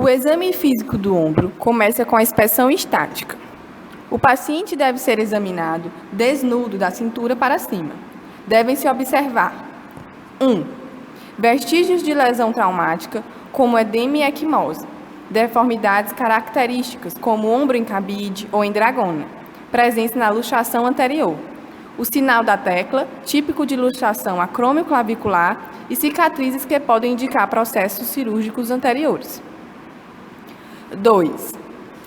O exame físico do ombro começa com a inspeção estática. O paciente deve ser examinado desnudo da cintura para cima. Devem-se observar 1. Vestígios de lesão traumática, como edema e equimose. Deformidades características, como ombro em cabide ou em dragona, presença na luxação anterior. O sinal da tecla, típico de luxação acromioclavicular, e cicatrizes que podem indicar processos cirúrgicos anteriores. 2.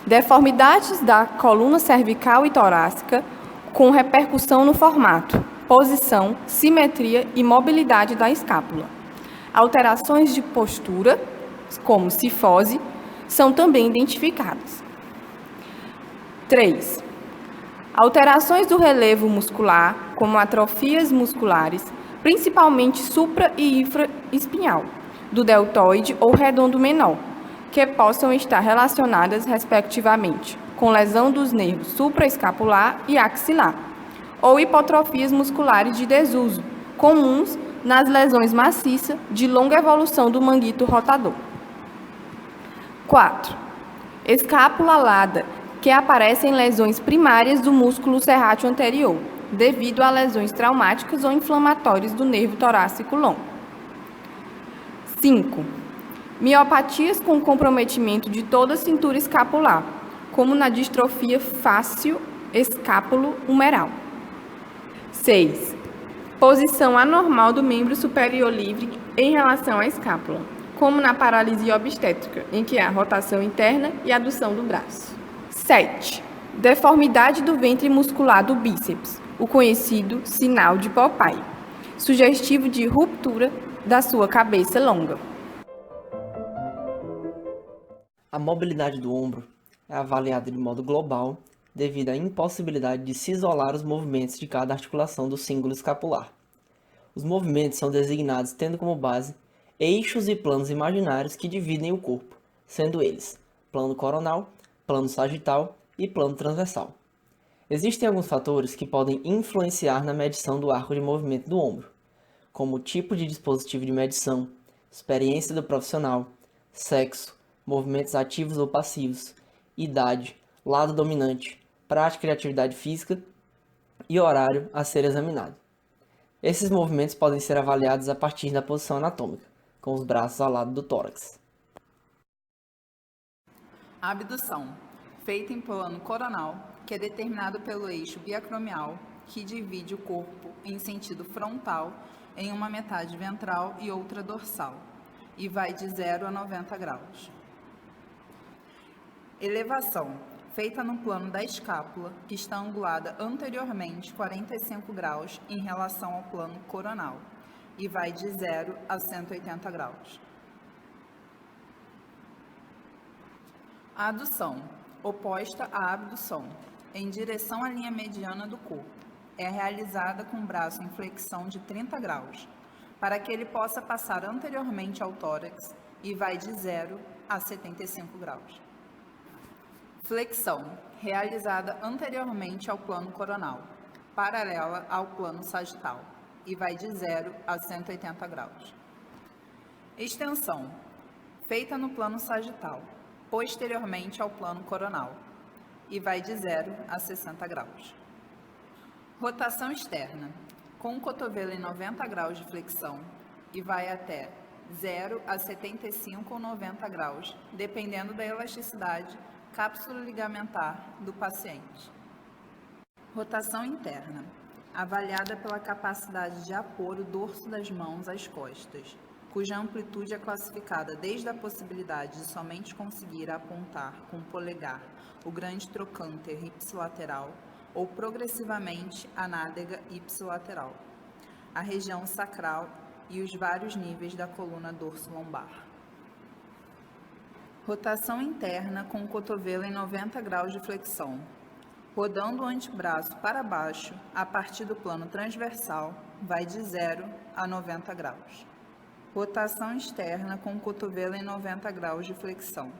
Deformidades da coluna cervical e torácica, com repercussão no formato, posição, simetria e mobilidade da escápula. Alterações de postura, como cifose, são também identificadas. 3. Alterações do relevo muscular, como atrofias musculares, principalmente supra- e infraespinhal, do deltoide ou redondo menor, que possam estar relacionadas, respectivamente, com lesão dos nervos supraescapular e axilar, ou hipotrofias musculares de desuso, comuns nas lesões maciças de longa evolução do manguito rotador. 4. Escápula alada, que aparece em lesões primárias do músculo serrátil anterior, devido a lesões traumáticas ou inflamatórias do nervo torácico longo. 5. Miopatias com comprometimento de toda a cintura escapular, como na distrofia fácil escápulo-humeral. 6. Posição anormal do membro superior livre em relação à escápula, como na paralisia obstétrica, em que há rotação interna e adução do braço. 7. Deformidade do ventre muscular do bíceps, o conhecido sinal de Popeye, sugestivo de ruptura da sua cabeça longa. A mobilidade do ombro é avaliada de modo global devido à impossibilidade de se isolar os movimentos de cada articulação do cíngulo escapular. Os movimentos são designados tendo como base eixos e planos imaginários que dividem o corpo, sendo eles plano coronal, plano sagital e plano transversal. Existem alguns fatores que podem influenciar na medição do arco de movimento do ombro, como o tipo de dispositivo de medição, experiência do profissional, sexo, movimentos ativos ou passivos, idade, lado dominante, prática de atividade física e horário a ser examinado. Esses movimentos podem ser avaliados a partir da posição anatômica, com os braços ao lado do tórax. A abdução, feita em plano coronal, que é determinado pelo eixo biacromial, que divide o corpo em sentido frontal em uma metade ventral e outra dorsal, e vai de 0 a 90 graus. Elevação, feita no plano da escápula, que está angulada anteriormente 45 graus em relação ao plano coronal, e vai de 0 a 180 graus. A adução, oposta à abdução, em direção à linha mediana do corpo, é realizada com o braço em flexão de 30 graus, para que ele possa passar anteriormente ao tórax e vai de 0 a 75 graus. Flexão, realizada anteriormente ao plano coronal, paralela ao plano sagital, e vai de 0 a 180 graus. Extensão, feita no plano sagital, posteriormente ao plano coronal, e vai de 0 a 60 graus. Rotação externa, com o cotovelo em 90 graus de flexão, e vai até 0 a 75 ou 90 graus, dependendo da elasticidade cápsula ligamentar do paciente. Rotação interna, avaliada pela capacidade de apor o dorso das mãos às costas, cuja amplitude é classificada desde a possibilidade de somente conseguir apontar com o polegar o grande trocânter ipsilateral ou progressivamente a nádega ipsilateral, a região sacral e os vários níveis da coluna dorso-lombar. Rotação interna com o cotovelo em 90 graus de flexão, rodando o antebraço para baixo a partir do plano transversal, vai de 0 a 90 graus. Rotação externa com o cotovelo em 90 graus de flexão,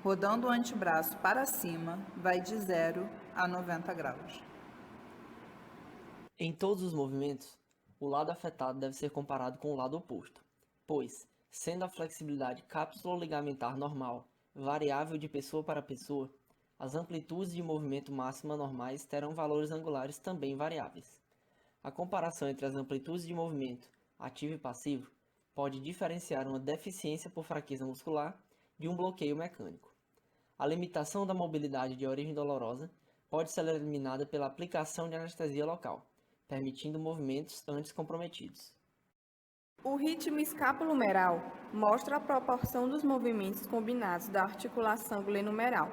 rodando o antebraço para cima, vai de 0 a 90 graus. Em todos os movimentos, o lado afetado deve ser comparado com o lado oposto, pois, sendo a flexibilidade cápsulo-ligamentar normal variável de pessoa para pessoa, as amplitudes de movimento máxima normais terão valores angulares também variáveis. A comparação entre as amplitudes de movimento ativo e passivo pode diferenciar uma deficiência por fraqueza muscular de um bloqueio mecânico. A limitação da mobilidade de origem dolorosa pode ser eliminada pela aplicação de anestesia local, permitindo movimentos antes comprometidos. O ritmo escapulohumeral mostra a proporção dos movimentos combinados da articulação glenohumeral,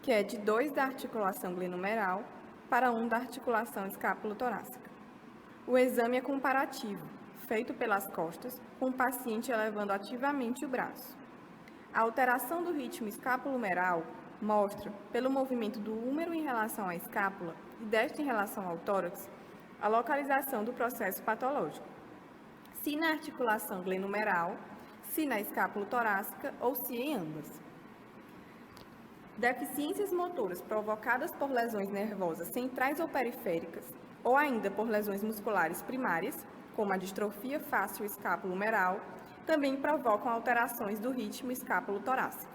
que é de 2 da articulação glenohumeral para 1 da articulação escapulotorácica. O exame é comparativo, feito pelas costas, com o paciente elevando ativamente o braço. A alteração do ritmo escapulohumeral mostra, pelo movimento do húmero em relação à escápula e desta em relação ao tórax, a localização do processo patológico, se na articulação glenohumeral, se na escapulotorácica ou se em ambas. Deficiências motoras provocadas por lesões nervosas centrais ou periféricas, ou ainda por lesões musculares primárias, como a distrofia fácil escapulohumeral, também provocam alterações do ritmo escapulotorácico.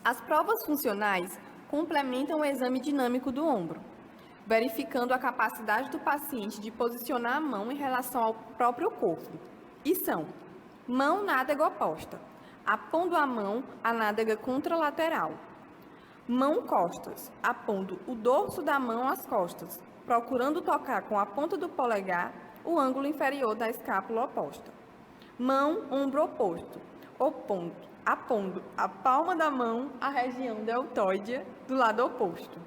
As provas funcionais complementam o exame dinâmico do ombro, verificando a capacidade do paciente de posicionar a mão em relação ao próprio corpo. E são: mão nádega oposta, apondo a mão à nádega contralateral. Mão costas, apondo o dorso da mão às costas, procurando tocar com a ponta do polegar o ângulo inferior da escápula oposta. Mão ombro oposto, apondo a palma da mão à região deltoide do lado oposto.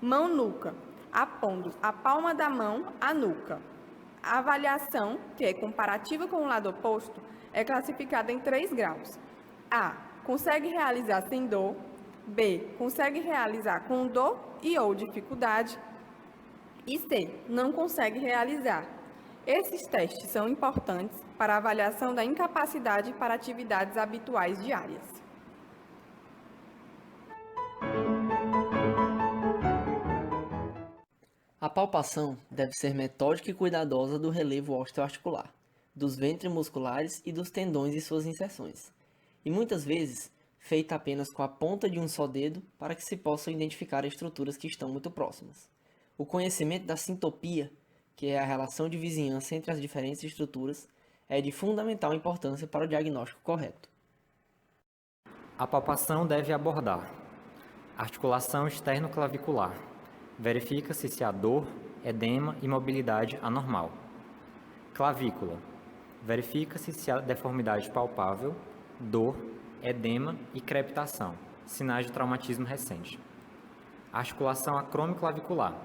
Mão nuca, apondo a palma da mão à nuca. A avaliação, que é comparativa com o lado oposto, é classificada em 3 graus. A. Consegue realizar sem dor. B. Consegue realizar com dor e ou dificuldade. E C. Não consegue realizar. Esses testes são importantes para a avaliação da incapacidade para atividades habituais diárias. A palpação deve ser metódica e cuidadosa do relevo osteoarticular, dos ventrimusculares e dos tendões e suas inserções, e muitas vezes feita apenas com a ponta de um só dedo para que se possam identificar estruturas que estão muito próximas. O conhecimento da sintopia, que é a relação de vizinhança entre as diferentes estruturas, é de fundamental importância para o diagnóstico correto. A palpação deve abordar: articulação externo-clavicular. Verifica-se se há dor, edema e mobilidade anormal. Clavícula. Verifica-se se há deformidade palpável, dor, edema e crepitação, sinais de traumatismo recente. Articulação acromioclavicular.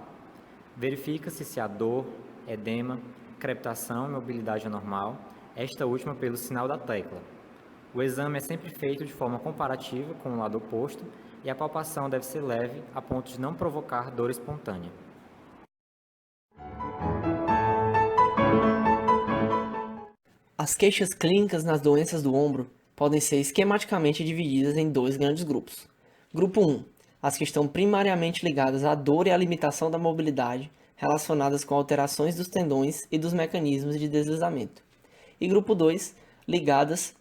Verifica-se se há dor, edema, crepitação e mobilidade anormal, esta última pelo sinal da tecla. O exame é sempre feito de forma comparativa com o lado oposto e a palpação deve ser leve a ponto de não provocar dor espontânea. As queixas clínicas nas doenças do ombro podem ser esquematicamente divididas em 2 grandes grupos. Grupo 1. As que estão primariamente ligadas à dor e à limitação da mobilidade, relacionadas com alterações dos tendões e dos mecanismos de deslizamento. E grupo 2. Ligadas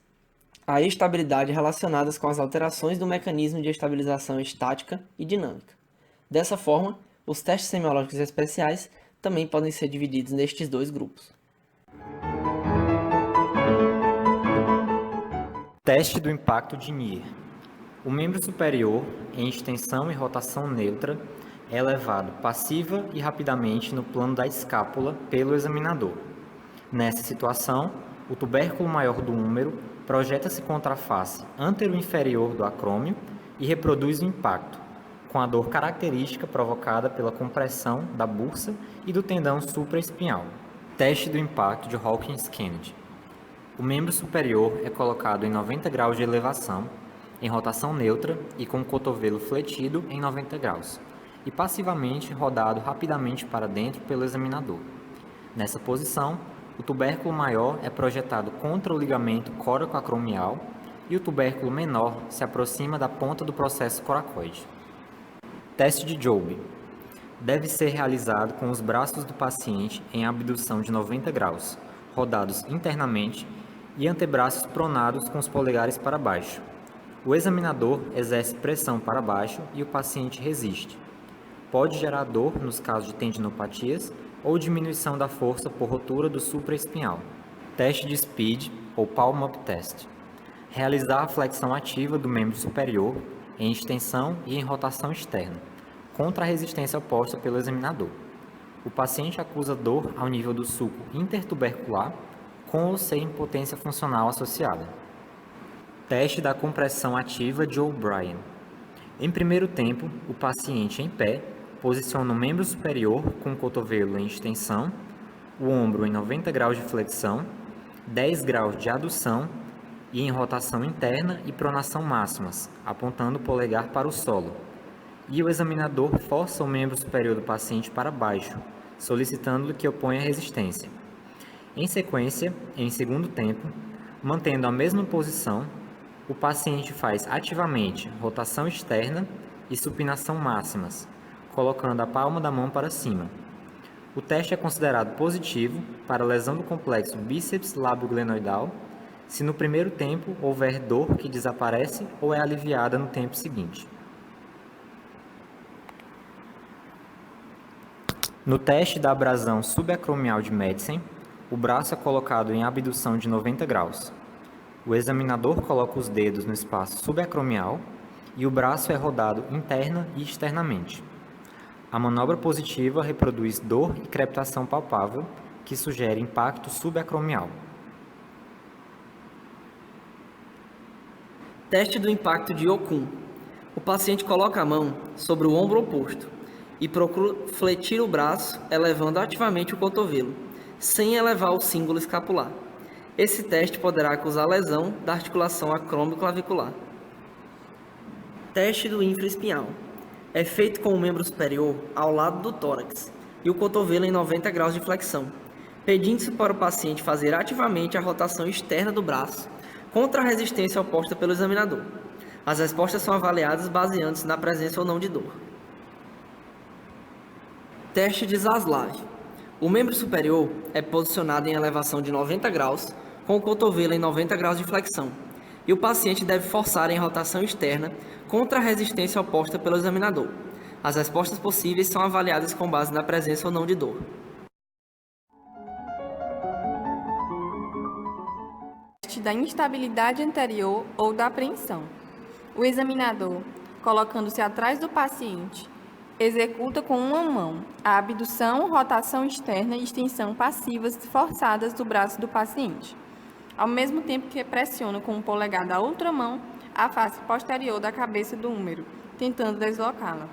à estabilidade relacionadas com as alterações do mecanismo de estabilização estática e dinâmica. Dessa forma, os testes semiológicos especiais também podem ser divididos nestes 2 grupos. Teste do impacto de Nier. O membro superior, em extensão e rotação neutra, é elevado passiva e rapidamente no plano da escápula pelo examinador. Nessa situação, o tubérculo maior do húmero projeta-se contra a face antero-inferior do acrômio e reproduz o impacto, com a dor característica provocada pela compressão da bursa e do tendão supraespinhal. Teste do impacto de Hawkins-Kennedy. O membro superior é colocado em 90 graus de elevação, em rotação neutra e com o cotovelo fletido em 90 graus, e passivamente rodado rapidamente para dentro pelo examinador. Nessa posição, o tubérculo maior é projetado contra o ligamento coracoacromial e o tubérculo menor se aproxima da ponta do processo coracoide. Teste de Jobe. Deve ser realizado com os braços do paciente em abdução de 90 graus, rodados internamente e antebraços pronados com os polegares para baixo. O examinador exerce pressão para baixo e o paciente resiste. Pode gerar dor nos casos de tendinopatias ou diminuição da força por rotura do supraespinhal. Teste de SPEED ou Palm Up Test. Realizar a flexão ativa do membro superior em extensão e em rotação externa, contra a resistência oposta pelo examinador. O paciente acusa dor ao nível do sulco intertubercular, com ou sem impotência funcional associada. Teste da compressão ativa de O'Brien. Em primeiro tempo, o paciente em pé posiciona o membro superior com o cotovelo em extensão, o ombro em 90 graus de flexão, 10 graus de adução e em rotação interna e pronação máximas, apontando o polegar para o solo. E o examinador força o membro superior do paciente para baixo, solicitando-lhe que oponha resistência. Em sequência, em segundo tempo, mantendo a mesma posição, o paciente faz ativamente rotação externa e supinação máximas, colocando a palma da mão para cima. O teste é considerado positivo para lesão do complexo bíceps lábio-glenoidal se no primeiro tempo houver dor que desaparece ou é aliviada no tempo seguinte. No teste da abrasão subacromial de Madsen, o braço é colocado em abdução de 90 graus. O examinador coloca os dedos no espaço subacromial e o braço é rodado interna e externamente. A manobra positiva reproduz dor e crepitação palpável, que sugere impacto subacromial. Teste do impacto de Okun. O paciente coloca a mão sobre o ombro oposto e procura fletir o braço, elevando ativamente o cotovelo, sem elevar o cíngulo escapular. Esse teste poderá causar lesão da articulação acromioclavicular. Teste do infraespinhal. É feito com o membro superior ao lado do tórax e o cotovelo em 90 graus de flexão, pedindo-se para o paciente fazer ativamente a rotação externa do braço contra a resistência oposta pelo examinador. As respostas são avaliadas baseando-se na presença ou não de dor. Teste de Zaslav. O membro superior é posicionado em elevação de 90 graus, com o cotovelo em 90 graus de flexão, e o paciente deve forçar em rotação externa contra a resistência oposta pelo examinador. As respostas possíveis são avaliadas com base na presença ou não de dor. Teste da instabilidade anterior ou da apreensão. O examinador, colocando-se atrás do paciente, executa com uma mão a abdução, rotação externa e extensão passivas forçadas do braço do paciente, ao mesmo tempo que pressiona com o polegar da outra mão a face posterior da cabeça do húmero, tentando deslocá-la.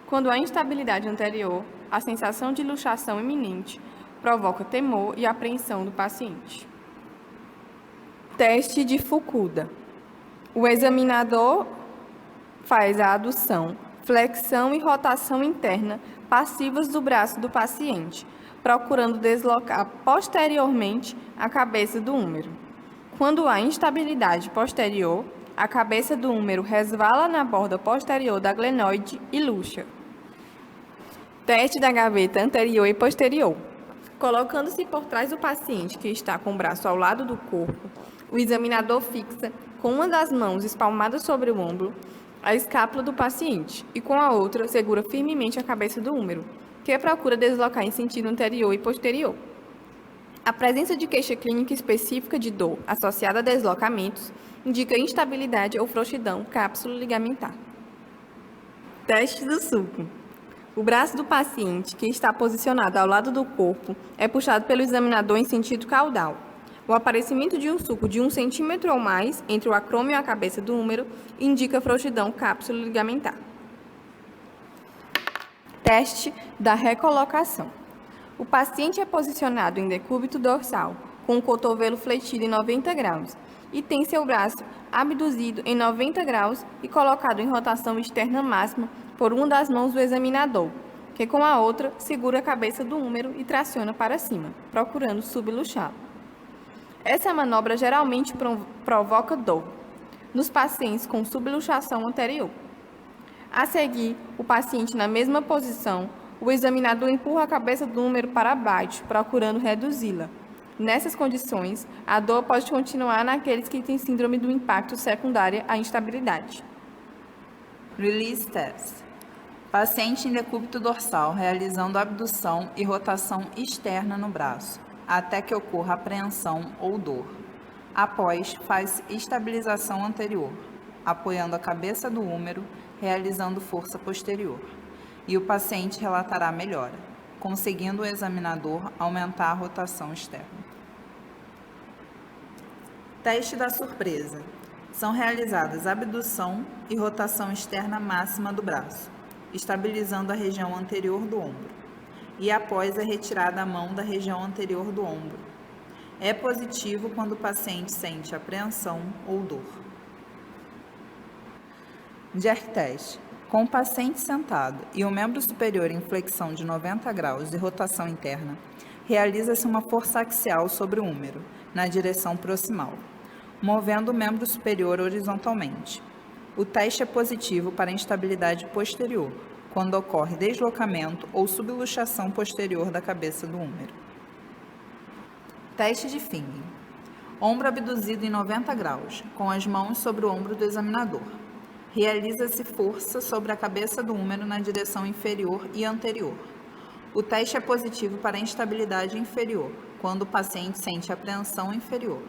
Quando há instabilidade anterior, a sensação de luxação iminente provoca temor e apreensão do paciente. Teste de Fukuda. O examinador faz a adução, flexão e rotação interna passivas do braço do paciente, procurando deslocar posteriormente a cabeça do húmero. Quando há instabilidade posterior, a cabeça do húmero resvala na borda posterior da glenoide e luxa. Teste da gaveta anterior e posterior. Colocando-se por trás do paciente que está com o braço ao lado do corpo, o examinador fixa, com uma das mãos espalmada sobre o ombro, a escápula do paciente e com a outra segura firmemente a cabeça do húmero, que procura deslocar em sentido anterior e posterior. A presença de queixa clínica específica de dor associada a deslocamentos indica instabilidade ou frouxidão cápsulo-ligamentar. Teste do sulco. O braço do paciente, que está posicionado ao lado do corpo, é puxado pelo examinador em sentido caudal. O aparecimento de um sulco de 1 centímetro ou mais entre o acrômio e a cabeça do húmero indica frouxidão cápsulo-ligamentar. Teste da recolocação. O paciente é posicionado em decúbito dorsal, com o cotovelo fletido em 90 graus, e tem seu braço abduzido em 90 graus e colocado em rotação externa máxima por uma das mãos do examinador, que com a outra segura a cabeça do húmero e traciona para cima, procurando subluxá-lo. Essa manobra geralmente provoca dor nos pacientes com subluxação anterior. A seguir, o paciente na mesma posição, o examinador empurra a cabeça do húmero para baixo, procurando reduzi-la. Nessas condições, a dor pode continuar naqueles que têm síndrome do impacto secundária à instabilidade. Release test. Paciente em decúbito dorsal realizando abdução e rotação externa no braço, até que ocorra apreensão ou dor. Após, faz estabilização anterior, apoiando a cabeça do húmero, realizando força posterior. E o paciente relatará melhora, conseguindo o examinador aumentar a rotação externa. Teste da surpresa. São realizadas abdução e rotação externa máxima do braço, estabilizando a região anterior do ombro, e após é retirada a mão da região anterior do ombro. É positivo quando o paciente sente apreensão ou dor. Jerk test. Com o paciente sentado e o membro superior em flexão de 90 graus de rotação interna, realiza-se uma força axial sobre o húmero, na direção proximal, movendo o membro superior horizontalmente. O teste é positivo para instabilidade posterior, quando ocorre deslocamento ou subluxação posterior da cabeça do húmero. Teste de Fingen. Ombro abduzido em 90 graus, com as mãos sobre o ombro do examinador. Realiza-se força sobre a cabeça do húmero na direção inferior e anterior. O teste é positivo para instabilidade inferior, quando o paciente sente apreensão inferior,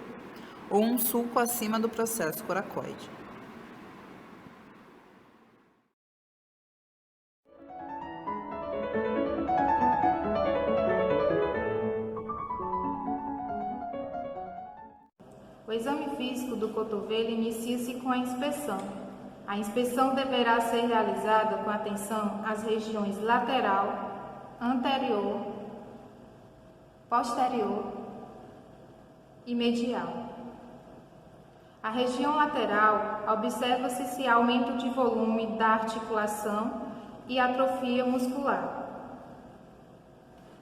ou um sulco acima do processo coracoide. O exame físico do cotovelo inicia-se com a inspeção. A inspeção deverá ser realizada com atenção às regiões lateral, anterior, posterior e medial. A região lateral, observa-se se há aumento de volume da articulação e atrofia muscular.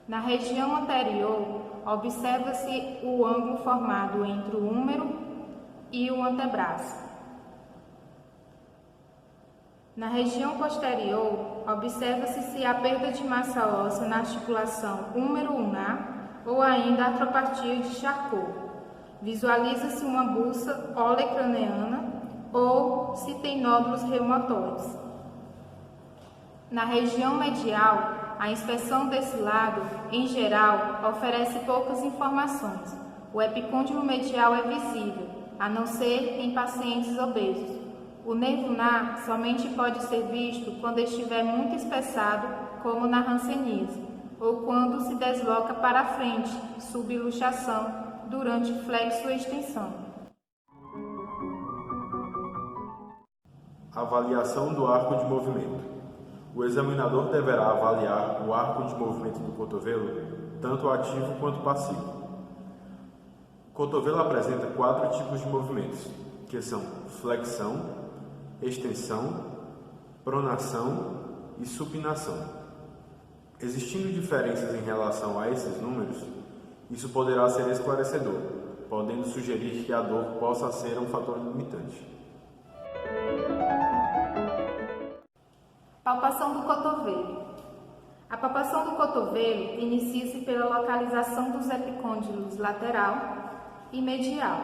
Na região anterior, observa-se o ângulo formado entre o húmero e o antebraço. Na região posterior, observa-se se há perda de massa óssea na articulação húmero-ulnar ou ainda artropatia de Charcot. Visualiza-se uma bucha olecraneana ou se tem nódulos reumatoides. Na região medial, a inspeção desse lado, em geral, oferece poucas informações. O epicôndilo medial é visível, a não ser em pacientes obesos. O nervo ulnar somente pode ser visto quando estiver muito espessado, como na hanseníase, ou quando se desloca para a frente, subluxação, durante flexo ou extensão. Avaliação do arco de movimento. O examinador deverá avaliar o arco de movimento do cotovelo, tanto ativo quanto passivo. O cotovelo apresenta 4 tipos de movimentos, que são flexão, extensão, pronação e supinação. Existindo diferenças em relação a esses números, isso poderá ser esclarecedor, podendo sugerir que a dor possa ser um fator limitante. Palpação do cotovelo. A palpação do cotovelo inicia-se pela localização dos epicôndilos lateral e medial,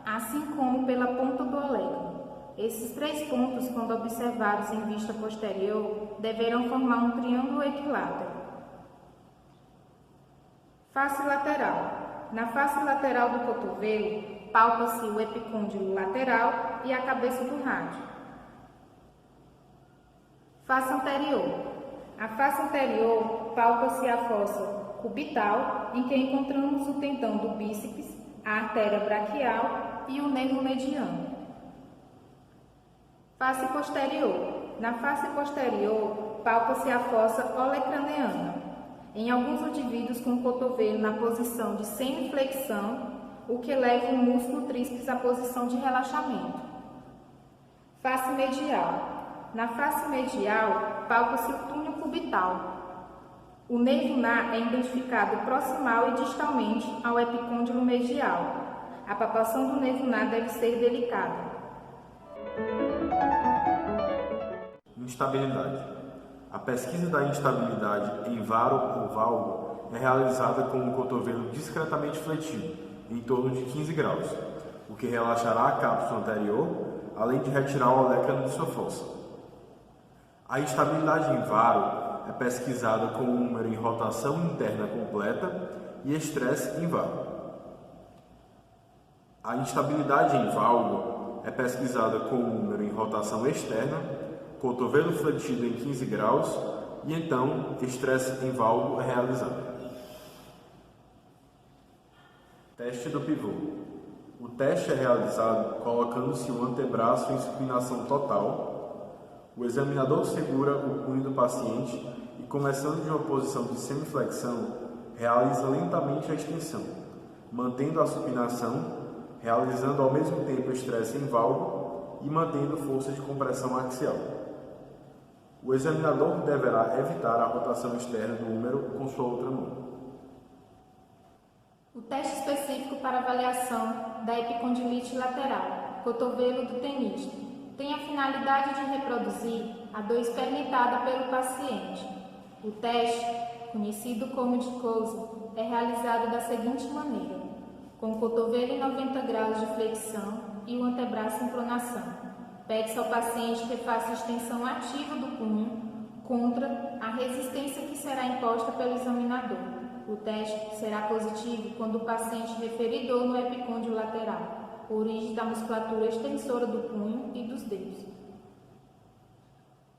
assim como pela ponta do olecro. Esses 3 pontos, quando observados em vista posterior, deverão formar um triângulo equilátero. Face lateral. Na face lateral do cotovelo, palpa-se o epicôndilo lateral e a cabeça do rádio. Face anterior. A face anterior palpa-se a fossa cubital, em que encontramos o tendão do bíceps, a artéria braquial e o nervo mediano. Face posterior. Na face posterior, palpa-se a fossa olecraneana. Em alguns indivíduos com o cotovelo na posição de semiflexão, o que leva o músculo tríceps à posição de relaxamento. Face medial. Na face medial, palpa-se o túnel cubital. O nervo ulnar é identificado proximal e distalmente ao epicôndilo medial. A palpação do nervo ulnar deve ser delicada. Instabilidade. A pesquisa da instabilidade em varo ou valgo é realizada com o cotovelo discretamente fletido, em torno de 15 graus, o que relaxará a cápsula anterior, além de retirar o olecrano de sua fossa. A instabilidade em varo é pesquisada com o número em rotação interna completa e estresse em varo. A instabilidade em valgo é pesquisada com o número em rotação externa, cotovelo fletido em 15 graus e então estresse em valgo é realizado. Teste do pivô. O teste é realizado colocando-se o antebraço em supinação total. O examinador segura o punho do paciente e, começando de uma posição de semiflexão, realiza lentamente a extensão, mantendo a supinação, realizando ao mesmo tempo estresse em valgo e mantendo força de compressão axial. O examinador deverá evitar a rotação externa do húmero com sua outra mão. O teste específico para avaliação da epicondilite lateral, cotovelo do tenista, tem a finalidade de reproduzir a dor experimentada pelo paciente. O teste, conhecido como de Coase, é realizado da seguinte maneira: com o cotovelo em 90 graus de flexão e o antebraço em pronação. Pede-se ao paciente que faça extensão ativa do punho contra a resistência que será imposta pelo examinador. O teste será positivo quando o paciente referir dor no epicôndilo lateral, origem da musculatura extensora do punho e dos dedos.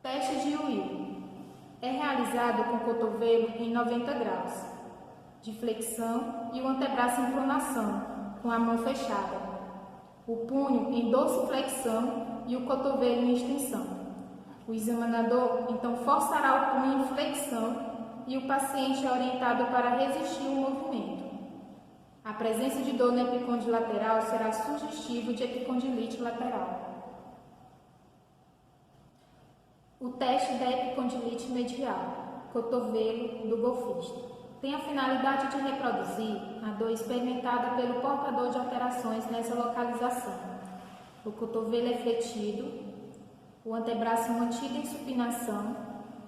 Teste de Will. É realizado com o cotovelo em 90 graus de flexão e o antebraço em pronação, com a mão fechada. O punho em dorsiflexão e o cotovelo em extensão. O examinador então forçará o punho em flexão e o paciente é orientado para resistir o movimento. A presença de dor no epicôndilo lateral será sugestivo de epicondilite lateral. O teste da epicondilite medial, cotovelo do golfista, tem a finalidade de reproduzir a dor experimentada pelo portador de alterações nessa localização. O cotovelo é fletido, o antebraço mantido em supinação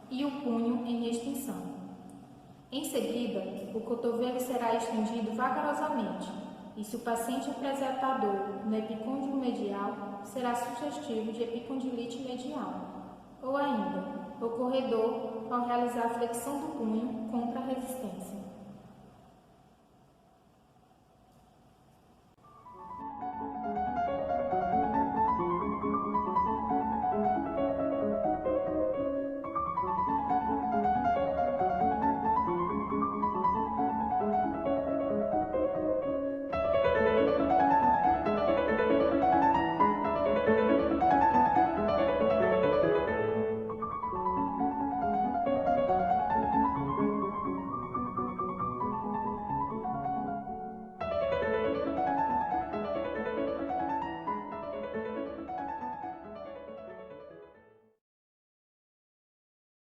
e o punho em extensão. Em seguida, o cotovelo será estendido vagarosamente e, se o paciente apresentar dor no epicôndilo medial, será sugestivo de epicondilite medial, ou ainda, ocorrer dor ao realizar a flexão do punho contra a resistência.